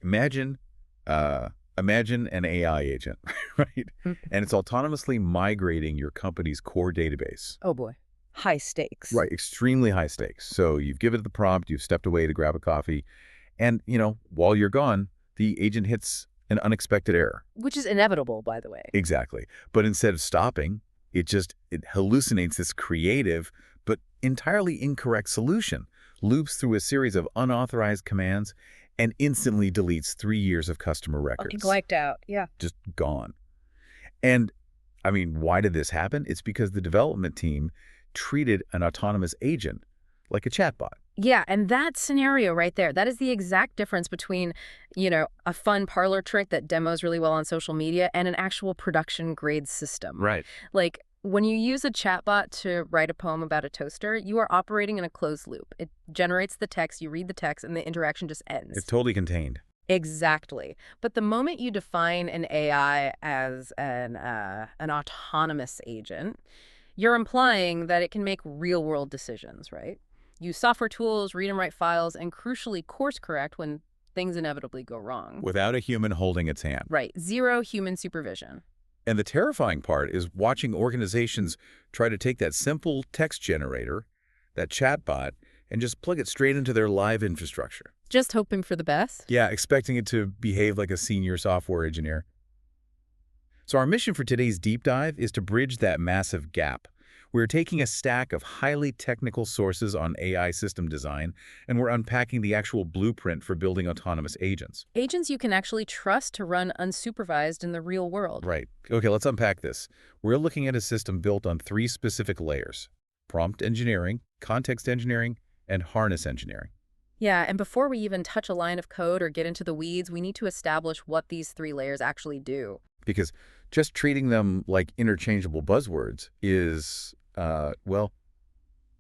Imagine, imagine an AI agent, right? And it's autonomously migrating your company's core database. Oh boy. High stakes. Right, extremely high stakes. So you've given it the prompt, you've stepped away to grab a coffee, and, while you're gone, the agent hits an unexpected error. Which is inevitable, by the way. Exactly. But instead of stopping, it hallucinates this creative but entirely incorrect solution, loops through a series of unauthorized commands, and instantly deletes 3 years of customer records. Wiped out, yeah. Just gone. And, why did this happen? It's because the development team treated an autonomous agent like a chatbot. Yeah, and that scenario right there, that is the exact difference between, a fun parlor trick that demos really well on social media and an actual production-grade system. Right. Like, when you use a chatbot to write a poem about a toaster, you are operating in a closed loop. It generates the text, you read the text, and the interaction just ends. It's totally contained. Exactly. But the moment you define an AI as an autonomous agent, you're implying that it can make real-world decisions, right? Use software tools, read and write files, and crucially course correct when things inevitably go wrong. Without a human holding its hand. Right. Zero human supervision. And the terrifying part is watching organizations try to take that simple text generator, that chatbot, and just plug it straight into their live infrastructure. Just hoping for the best? Yeah, expecting it to behave like a senior software engineer. So our mission for today's deep dive is to bridge that massive gap. We're taking a stack of highly technical sources on AI system design, and we're unpacking the actual blueprint for building autonomous agents. Agents you can actually trust to run unsupervised in the real world. Right. Okay, let's unpack this. We're looking at a system built on 3 specific layers: prompt engineering, context engineering, and harness engineering. Yeah, and before we even touch a line of code or get into the weeds, we need to establish what these 3 layers actually do. Because just treating them like interchangeable buzzwords is,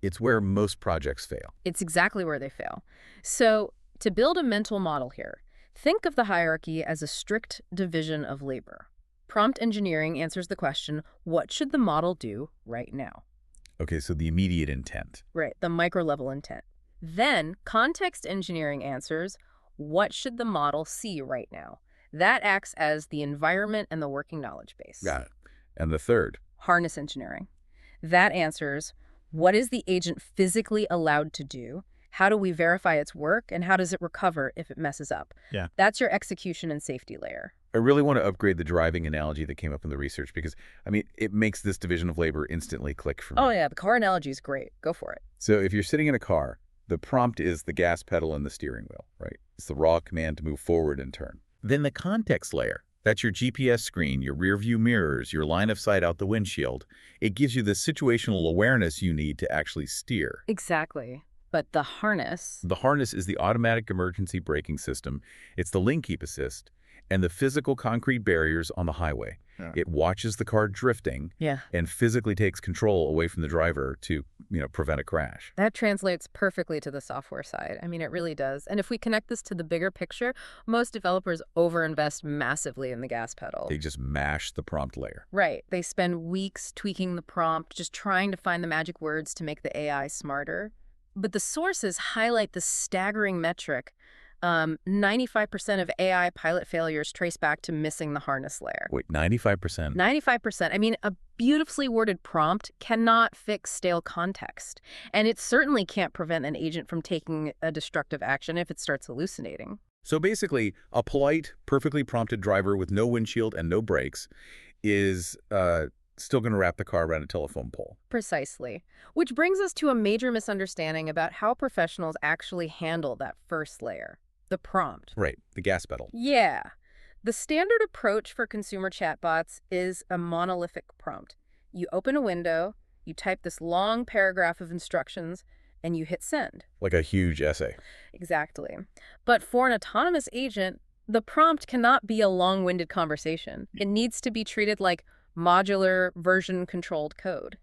it's where most projects fail. It's exactly where they fail. So, to build a mental model here, think of the hierarchy as a strict division of labor. Prompt engineering answers the question, what should the model do right now? Okay, so the immediate intent. Right, the micro-level intent. Then, context engineering answers, what should the model see right now? That acts as the environment and the working knowledge base. Got it. And the third? Harness engineering. That answers, what is the agent physically allowed to do? How do we verify its work? And how does it recover if it messes up? Yeah. That's your execution and safety layer. I really want to upgrade the driving analogy that came up in the research because, it makes this division of labor instantly click for me. Oh, yeah, the car analogy is great. Go for it. So if you're sitting in a car, the prompt is the gas pedal and the steering wheel, right? It's the raw command to move forward and turn. Then the context layer, that's your GPS screen, your rear view mirrors, your line of sight out the windshield. It gives you the situational awareness you need to actually steer. Exactly. But the harness... The harness is the automatic emergency braking system. It's the lane keep assist and the physical concrete barriers on the highway. Yeah. It watches the car drifting and physically takes control away from the driver to, prevent a crash. That translates perfectly to the software side. It really does. And if we connect this to the bigger picture, most developers overinvest massively in the gas pedal. They just mash the prompt layer. Right. They spend weeks tweaking the prompt, just trying to find the magic words to make the AI smarter. But the sources highlight the staggering metric. 95% of AI pilot failures trace back to missing the harness layer. Wait, 95%? 95%. A beautifully worded prompt cannot fix stale context. And it certainly can't prevent an agent from taking a destructive action if it starts hallucinating. So basically, a polite, perfectly prompted driver with no windshield and no brakes is still going to wrap the car around a telephone pole. Precisely. Which brings us to a major misunderstanding about how professionals actually handle that first layer. The prompt. Right, the gas pedal. Yeah. The standard approach for consumer chatbots is a monolithic prompt. You open a window, you type this long paragraph of instructions, and you hit send. Like a huge essay. Exactly. But for an autonomous agent, the prompt cannot be a long-winded conversation. It needs to be treated like modular, version-controlled code.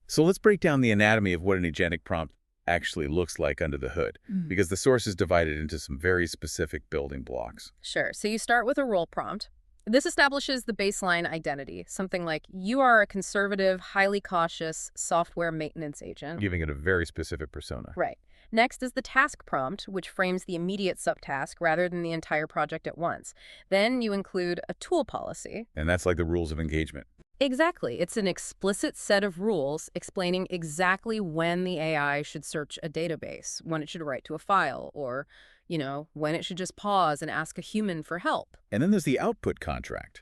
So let's break down the anatomy of what an agentic prompt actually looks like under the hood, because the source is divided into some very specific building blocks. Sure. So you start with a role prompt. This establishes the baseline identity, something like you are a conservative, highly cautious software maintenance agent. Giving it a very specific persona. Right. Next is the task prompt, which frames the immediate subtask rather than the entire project at once. Then you include a tool policy. And that's like the rules of engagement. Exactly. It's an explicit set of rules explaining exactly when the AI should search a database, when it should write to a file, or, when it should just pause and ask a human for help. And then there's the output contract,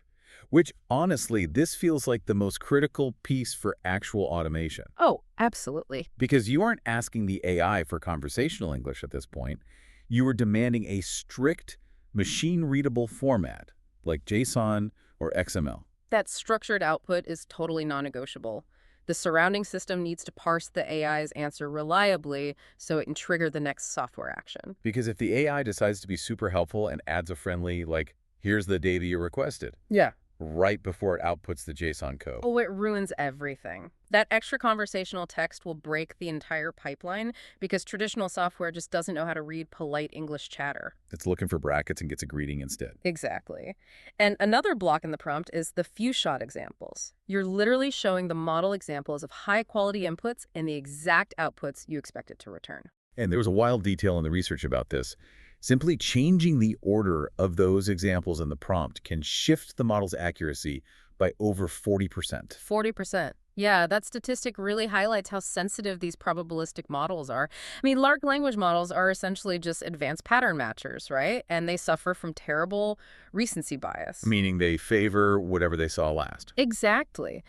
which honestly, this feels like the most critical piece for actual automation. Oh, absolutely. Because you aren't asking the AI for conversational English at this point. You are demanding a strict, machine-readable format, like JSON or XML. That structured output is totally non-negotiable. The surrounding system needs to parse the AI's answer reliably so it can trigger the next software action. Because if the AI decides to be super helpful and adds a friendly, like, here's the data you requested, Yeah. right before it outputs the JSON code. Oh, it ruins everything. That extra conversational text will break the entire pipeline because traditional software just doesn't know how to read polite English chatter. It's looking for brackets and gets a greeting instead. Exactly. And another block in the prompt is the few-shot examples. You're literally showing the model examples of high-quality inputs and the exact outputs you expect it to return. And there was a wild detail in the research about this. Simply changing the order of those examples in the prompt can shift the model's accuracy by over 40%. 40%. Yeah, that statistic really highlights how sensitive these probabilistic models are. I mean, large language models are essentially just advanced pattern matchers, right? And they suffer from terrible recency bias. Meaning they favor whatever they saw last. Exactly.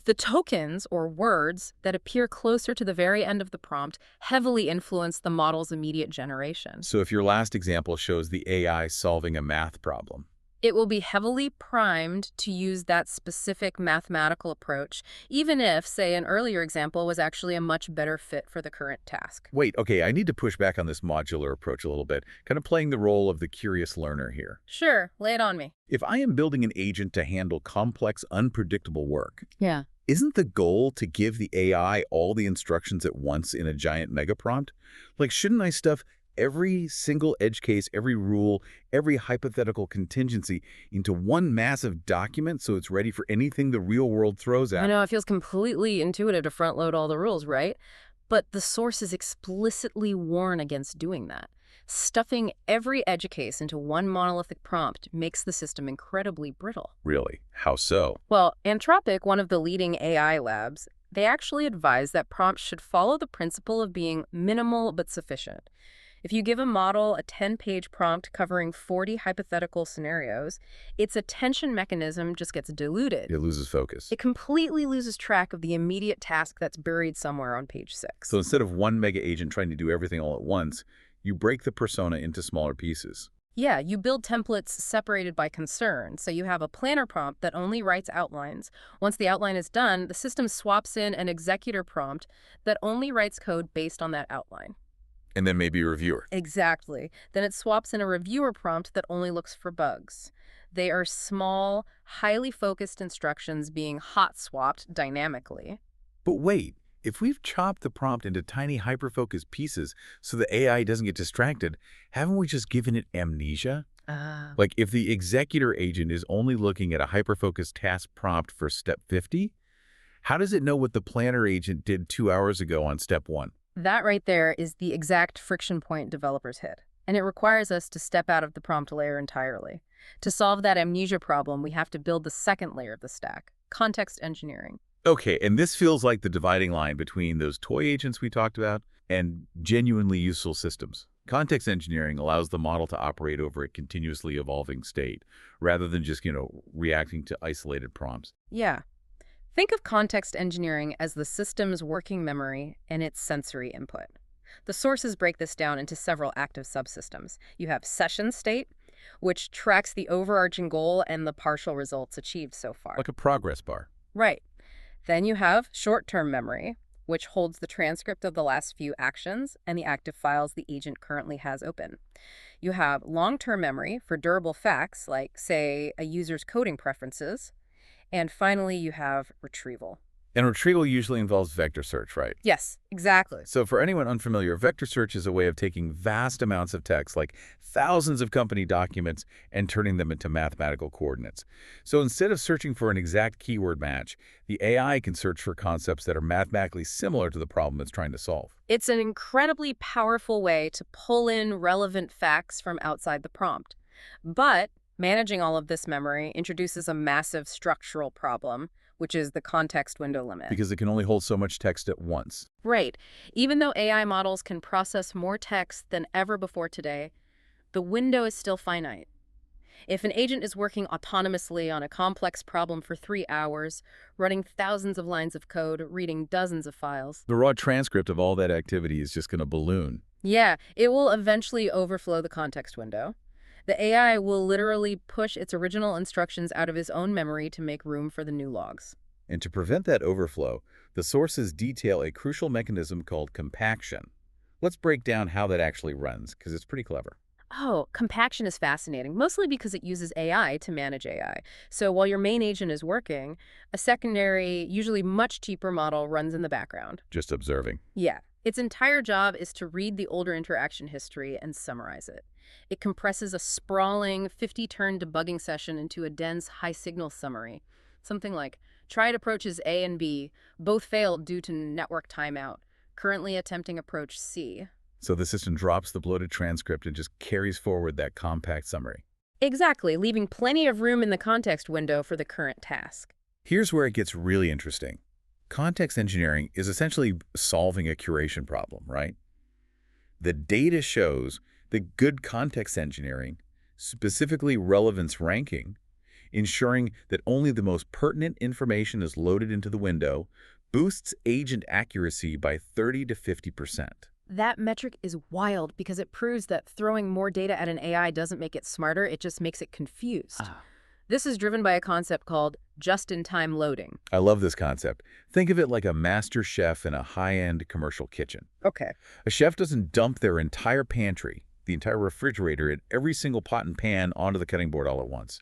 The tokens, or words, that appear closer to the very end of the prompt heavily influence the model's immediate generation. So if your last example shows the AI solving a math problem, It will be heavily primed to use that specific mathematical approach, even if, say, an earlier example was actually a much better fit for the current task. wait, okay, I need to push back on this modular approach a little bit, kind of playing the role of the curious learner here. Sure, lay it on me. If I am building an agent to handle complex, unpredictable work, Yeah. isn't the goal to give the AI all the instructions at once in a giant mega prompt? Like, shouldn't I stuff every single edge case, every rule, every hypothetical contingency into one massive document so it's ready for anything the real world throws I at? know it feels completely intuitive to front load all the rules, right? But the sources explicitly warn against doing that. Stuffing every edge case into one monolithic prompt makes the system incredibly brittle. Really? How so? Well, Anthropic, one of the leading AI labs, they actually advise that prompts should follow the principle of being minimal but sufficient. If you give a model a 10-page prompt covering 40 hypothetical scenarios, its attention mechanism just gets diluted. It loses focus. It completely loses track of the immediate task that's buried somewhere on page 6. So instead of one mega agent trying to do everything all at once, you break the persona into smaller pieces. Yeah, you build templates separated by concern. So you have a planner prompt that only writes outlines. Once the outline is done, the system swaps in an executor prompt that only writes code based on that outline. And then maybe a reviewer. Exactly. Then it swaps in a reviewer prompt that only looks for bugs. They are small, highly focused instructions being hot swapped dynamically. But wait, if we've chopped the prompt into tiny hyper-focused pieces so the AI doesn't get distracted, haven't we just given it amnesia? Like if the executor agent is only looking at a hyper-focused task prompt for step 50, how does it know what the planner agent did 2 hours ago on step 1? That right there is the exact friction point developers hit. And it requires us to step out of the prompt layer entirely. To solve that amnesia problem, we have to build the second layer of the stack, context engineering. Okay, and this feels like the dividing line between those toy agents we talked about and genuinely useful systems. Context engineering allows the model to operate over a continuously evolving state, rather than just, reacting to isolated prompts. Yeah. Think of context engineering as the system's working memory and its sensory input. The sources break this down into several active subsystems. You have session state, which tracks the overarching goal and the partial results achieved so far. Like a progress bar. Right. Then you have short-term memory, which holds the transcript of the last few actions and the active files the agent currently has open. You have long-term memory for durable facts, like, say, a user's coding preferences. And finally, you have retrieval. And retrieval usually involves vector search, right? Yes, exactly. So for anyone unfamiliar, vector search is a way of taking vast amounts of text, like thousands of company documents, and turning them into mathematical coordinates. So instead of searching for an exact keyword match, the AI can search for concepts that are mathematically similar to the problem it's trying to solve. It's an incredibly powerful way to pull in relevant facts from outside the prompt. But managing all of this memory introduces a massive structural problem, which is the context window limit. Because it can only hold so much text at once. Right. Even though AI models can process more text than ever before today, the window is still finite. If an agent is working autonomously on a complex problem for 3 hours, running thousands of lines of code, reading dozens of files, The raw transcript of all that activity is just going to balloon. yeah, it will eventually overflow the context window. The AI will literally push its original instructions out of its own memory to make room for the new logs. And to prevent that overflow, the sources detail a crucial mechanism called compaction. Let's break down how that actually runs, because it's pretty clever. Oh, compaction is fascinating, mostly because it uses AI to manage AI. So while your main agent is working, a secondary, usually much cheaper model runs in the background. Just observing. Yeah. Its entire job is to read the older interaction history and summarize it. It compresses a sprawling 50-turn debugging session into a dense high-signal summary. Something like, tried approaches A and B, both failed due to network timeout. Currently attempting approach C. So the system drops the bloated transcript and just carries forward that compact summary. Exactly, leaving plenty of room in the context window for the current task. Here's where it gets really interesting. Context engineering is essentially solving a curation problem, right? The data shows that good context engineering, specifically relevance ranking, ensuring that only the most pertinent information is loaded into the window, boosts agent accuracy by 30 to 50%. That metric is wild because it proves that throwing more data at an AI doesn't make it smarter, it just makes it confused. This is driven by a concept called just-in-time loading. I love this concept. Think of it like a master chef in a high-end commercial kitchen. Okay. A chef doesn't dump their entire pantry, the entire refrigerator, and every single pot and pan onto the cutting board all at once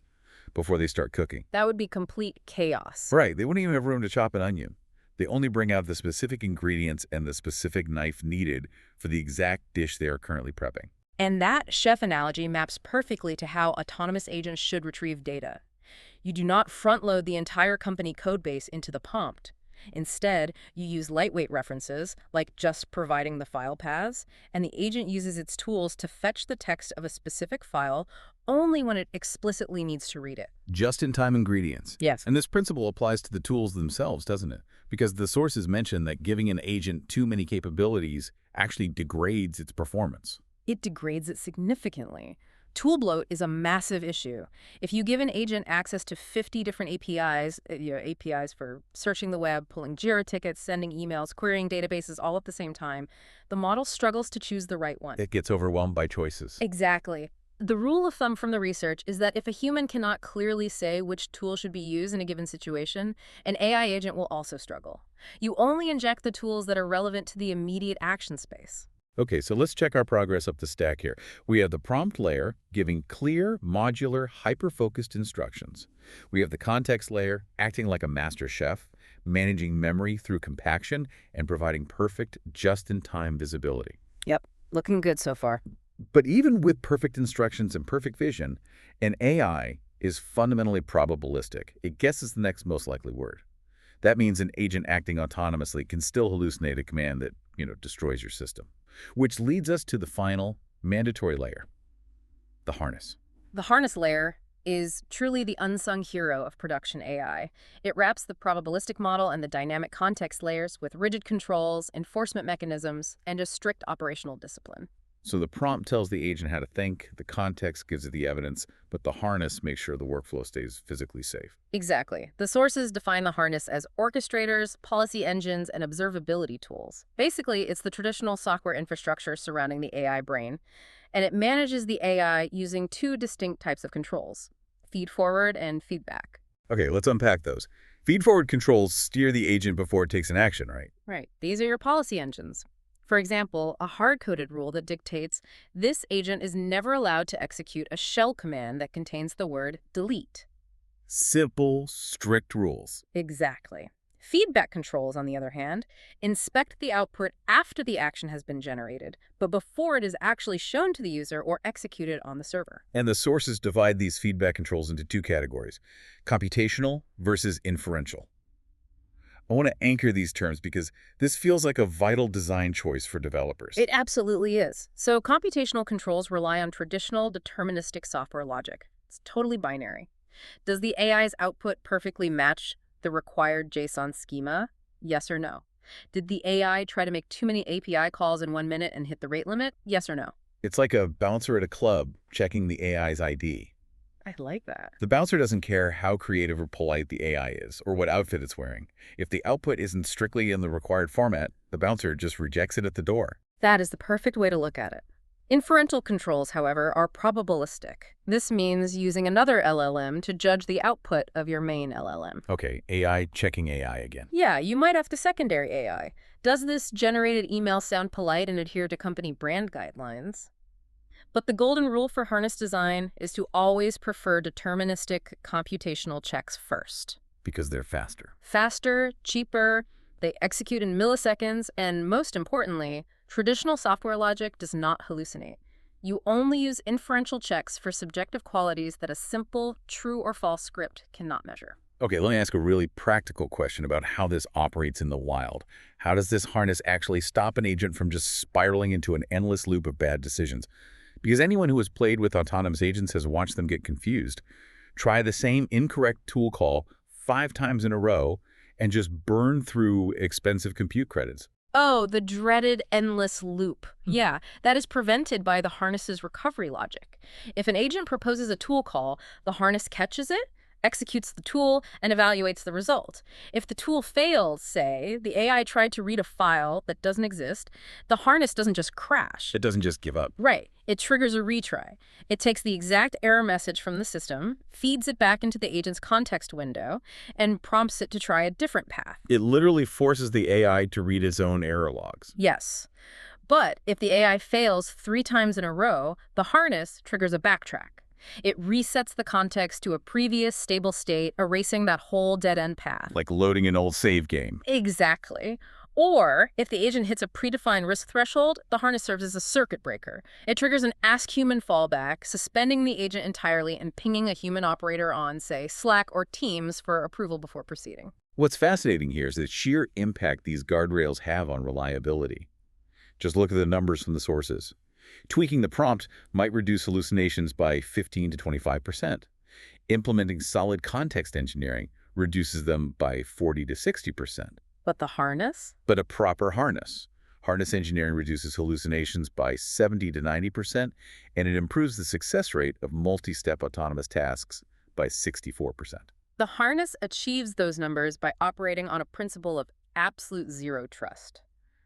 before they start cooking. That would be complete chaos. Right, they wouldn't even have room to chop an onion. They only bring out the specific ingredients and the specific knife needed for the exact dish they are currently prepping. And that chef analogy maps perfectly to how autonomous agents should retrieve data. You do not front-load the entire company codebase into the prompt. Instead, you use lightweight references, like just providing the file paths, and the agent uses its tools to fetch the text of a specific file only when it explicitly needs to read it. Just-in-time ingredients. Yes. And this principle applies to the tools themselves, doesn't it? Because the sources mention that giving an agent too many capabilities actually degrades its performance. It degrades it significantly. Tool bloat is a massive issue. If you give an agent access to 50 different APIs, APIs for searching the web, pulling Jira tickets, sending emails, querying databases all at the same time, the model struggles to choose the right one. It gets overwhelmed by choices. Exactly. The rule of thumb from the research is that if a human cannot clearly say which tool should be used in a given situation, an AI agent will also struggle. You only inject the tools that are relevant to the immediate action space. Okay, so let's check our progress up the stack here. We have the prompt layer giving clear, modular, hyper-focused instructions. We have the context layer acting like a master chef, managing memory through compaction and providing perfect, just-in-time visibility. Yep, looking good so far. But even with perfect instructions and perfect vision, an AI is fundamentally probabilistic. It guesses the next most likely word. That means an agent acting autonomously can still hallucinate a command that, destroys your system. Which leads us to the final, mandatory layer, the harness. The harness layer is truly the unsung hero of production AI. It wraps the probabilistic model and the dynamic context layers with rigid controls, enforcement mechanisms, and a strict operational discipline. So the prompt tells the agent how to think, the context gives it the evidence, but the harness makes sure the workflow stays physically safe. Exactly. The sources define the harness as orchestrators, policy engines, and observability tools. Basically, it's the traditional software infrastructure surrounding the AI brain, and it manages the AI using two distinct types of controls, feed-forward and feedback. Okay, let's unpack those. Feed-forward controls steer the agent before it takes an action, right? Right. These are your policy engines. For example, a hard-coded rule that dictates this agent is never allowed to execute a shell command that contains the word delete. Simple, strict rules. Exactly. Feedback controls, on the other hand, inspect the output after the action has been generated, but before it is actually shown to the user or executed on the server. And the sources divide these feedback controls into two categories: computational versus inferential. I want to anchor these terms because this feels like a vital design choice for developers. It absolutely is. So computational controls rely on traditional deterministic software logic. It's totally binary. Does the AI's output perfectly match the required JSON schema? Yes or no? Did the AI try to make too many API calls in 1 minute and hit the rate limit? Yes or no? It's like a bouncer at a club checking the AI's ID. I like that. The bouncer doesn't care how creative or polite the AI is or what outfit it's wearing. If the output isn't strictly in the required format, the bouncer just rejects it at the door. That is the perfect way to look at it. Inferential controls, however, are probabilistic. This means using another LLM to judge the output of your main LLM. Okay, AI checking AI again. Yeah, you might have to secondary AI. Does this generated email sound polite and adhere to company brand guidelines? But the golden rule for harness design is to always prefer deterministic computational checks first. Because they're faster. Faster, cheaper, they execute in milliseconds, and most importantly, traditional software logic does not hallucinate. You only use inferential checks for subjective qualities that a simple true or false script cannot measure. Okay, let me ask a really practical question about how this operates in the wild. How does this harness actually stop an agent from just spiraling into an endless loop of bad decisions? Because anyone who has played with autonomous agents has watched them get confused. Try the same incorrect tool call 5 times in a row and just burn through expensive compute credits. Oh, the dreaded endless loop. Yeah, that is prevented by the harness's recovery logic. If an agent proposes a tool call, the harness catches it, executes the tool, and evaluates the result. If the tool fails, say, the AI tried to read a file that doesn't exist, the harness doesn't just crash. It doesn't just give up. Right. It triggers a retry. It takes the exact error message from the system, feeds it back into the agent's context window, and prompts it to try a different path. It literally forces the AI to read its own error logs. Yes. But if the AI fails 3 times in a row, the harness triggers a backtrack. It resets the context to a previous stable state, erasing that whole dead-end path. Like loading an old save game. Exactly. Or, if the agent hits a predefined risk threshold, the harness serves as a circuit breaker. It triggers an Ask Human fallback, suspending the agent entirely and pinging a human operator on, say, Slack or Teams for approval before proceeding. What's fascinating here is the sheer impact these guardrails have on reliability. Just look at the numbers from the sources. Tweaking the prompt might reduce hallucinations by 15 to 25%. Implementing solid context engineering reduces them by 40 to 60%. But the harness? But a proper harness. Harness engineering reduces hallucinations by 70 to 90%, and it improves the success rate of multi-step autonomous tasks by 64%. The harness achieves those numbers by operating on a principle of absolute zero trust.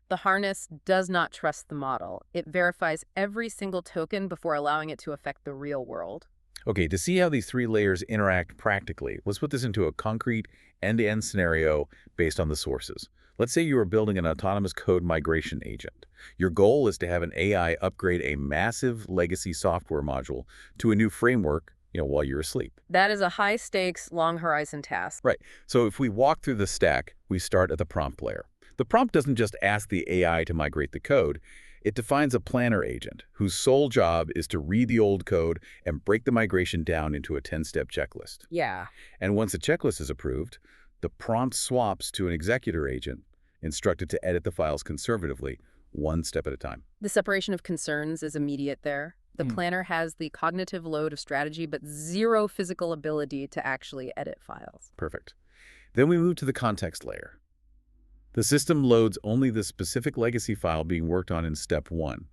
The harness does not trust the model. It verifies every single token before allowing it to affect the real world. Okay, to see how these 3 layers interact practically, let's put this into a concrete end-to-end scenario based on the sources. Let's say you are building an autonomous code migration agent. Your goal is to have an AI upgrade a massive legacy software module to a new framework, while you're asleep. That is a high-stakes, long-horizon task. Right. So if we walk through the stack, we start at the prompt layer. The prompt doesn't just ask the AI to migrate the code. It defines a planner agent whose sole job is to read the old code and break the migration down into a 10-step checklist. Yeah. And once the checklist is approved, the prompt swaps to an executor agent instructed to edit the files conservatively, 1 step at a time. The separation of concerns is immediate there. The planner has the cognitive load of strategy, but zero physical ability to actually edit files. Perfect. Then we move to the context layer. The system loads only the specific legacy file being worked on in step 1,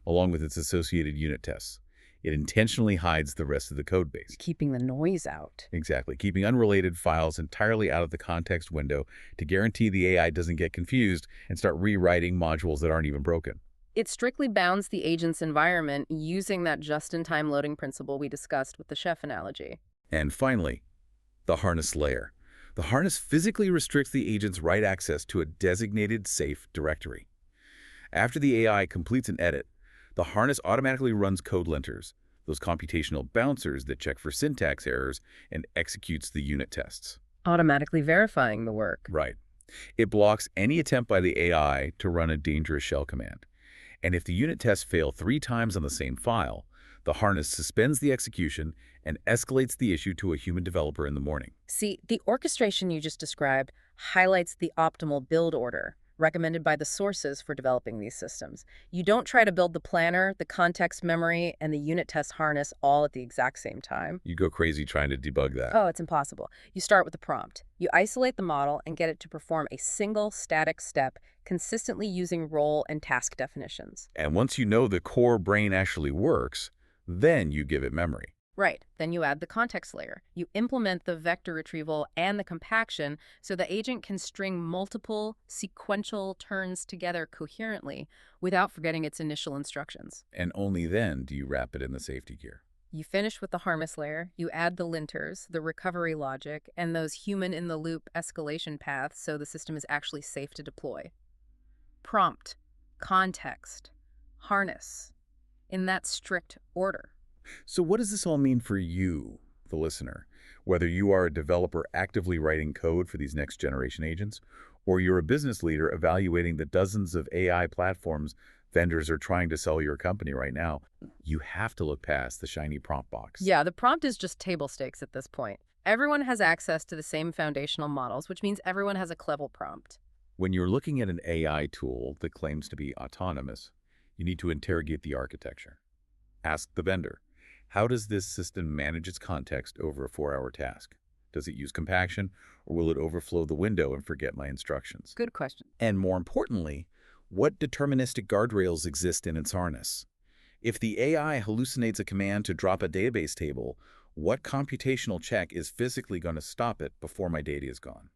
along with its associated unit tests. It intentionally hides the rest of the code base. Keeping the noise out. Exactly, keeping unrelated files entirely out of the context window to guarantee the AI doesn't get confused and start rewriting modules that aren't even broken. It strictly bounds the agent's environment using that just-in-time loading principle we discussed with the chef analogy. And finally, the harness layer. The harness physically restricts the agent's write access to a designated safe directory. After the AI completes an edit, the harness automatically runs code linters, those computational bouncers that check for syntax errors and executes the unit tests. Automatically verifying the work. Right. It blocks any attempt by the AI to run a dangerous shell command. And if the unit tests fail 3 times on the same file, the harness suspends the execution and escalates the issue to a human developer in the morning. See, the orchestration you just described highlights the optimal build order recommended by the sources for developing these systems. You don't try to build the planner, the context memory, and the unit test harness all at the exact same time. You go crazy trying to debug that. Oh, it's impossible. You start with the prompt. You isolate the model and get it to perform a single static step, consistently using role and task definitions. And once you know the core brain actually works, then you give it memory. Right. Then you add the context layer. You implement the vector retrieval and the compaction so the agent can string multiple sequential turns together coherently without forgetting its initial instructions. And only then do you wrap it in the safety gear. You finish with the harness layer, you add the linters, the recovery logic, and those human-in-the-loop escalation paths so the system is actually safe to deploy. Prompt, context, harness, in that strict order. So what does this all mean for you, the listener? Whether you are a developer actively writing code for these next generation agents, or you're a business leader evaluating the dozens of AI platforms vendors are trying to sell your company right now, you have to look past the shiny prompt box. Yeah, the prompt is just table stakes at this point. Everyone has access to the same foundational models, which means everyone has a clever prompt. When you're looking at an AI tool that claims to be autonomous, you need to interrogate the architecture. Ask the vendor, how does this system manage its context over a 4-hour task? Does it use compaction, or will it overflow the window and forget my instructions? Good question. And more importantly, what deterministic guardrails exist in its harness? If the AI hallucinates a command to drop a database table, what computational check is physically going to stop it before my data is gone?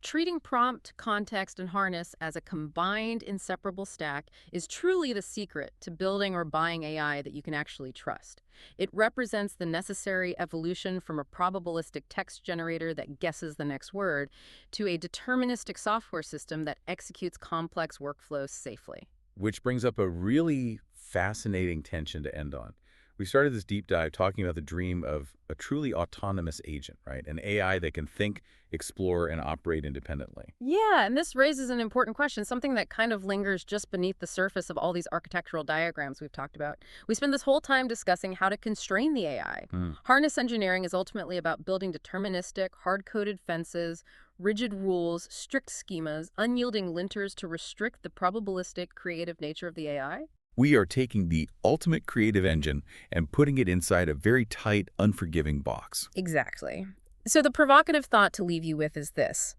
Treating prompt, context, and harness as a combined, inseparable stack is truly the secret to building or buying AI that you can actually trust. It represents the necessary evolution from a probabilistic text generator that guesses the next word to a deterministic software system that executes complex workflows safely. Which brings up a really fascinating tension to end on. We started this deep dive talking about the dream of a truly autonomous agent, right? An AI that can think, explore, and operate independently. Yeah, and this raises an important question, something that kind of lingers just beneath the surface of all these architectural diagrams we've talked about. We spend this whole time discussing how to constrain the AI. Harness engineering is ultimately about building deterministic, hard-coded fences, rigid rules, strict schemas, unyielding linters to restrict the probabilistic, creative nature of the AI. We are taking the ultimate creative engine and putting it inside a very tight, unforgiving box. Exactly. So the provocative thought to leave you with is this.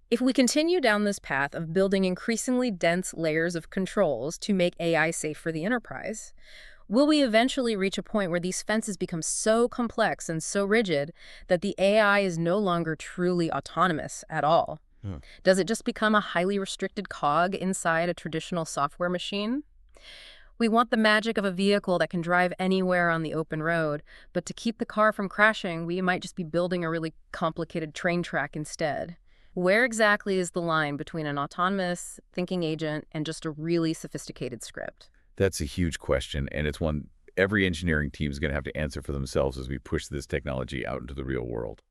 If we continue down this path of building increasingly dense layers of controls to make AI safe for the enterprise, will we eventually reach a point where these fences become so complex and so rigid that the AI is no longer truly autonomous at all? Does it just become a highly restricted cog inside a traditional software machine? We want the magic of a vehicle that can drive anywhere on the open road, but to keep the car from crashing, we might just be building a really complicated train track instead. Where exactly is the line between an autonomous thinking agent and just a really sophisticated script? That's a huge question, and it's one every engineering team is going to have to answer for themselves as we push this technology out into the real world.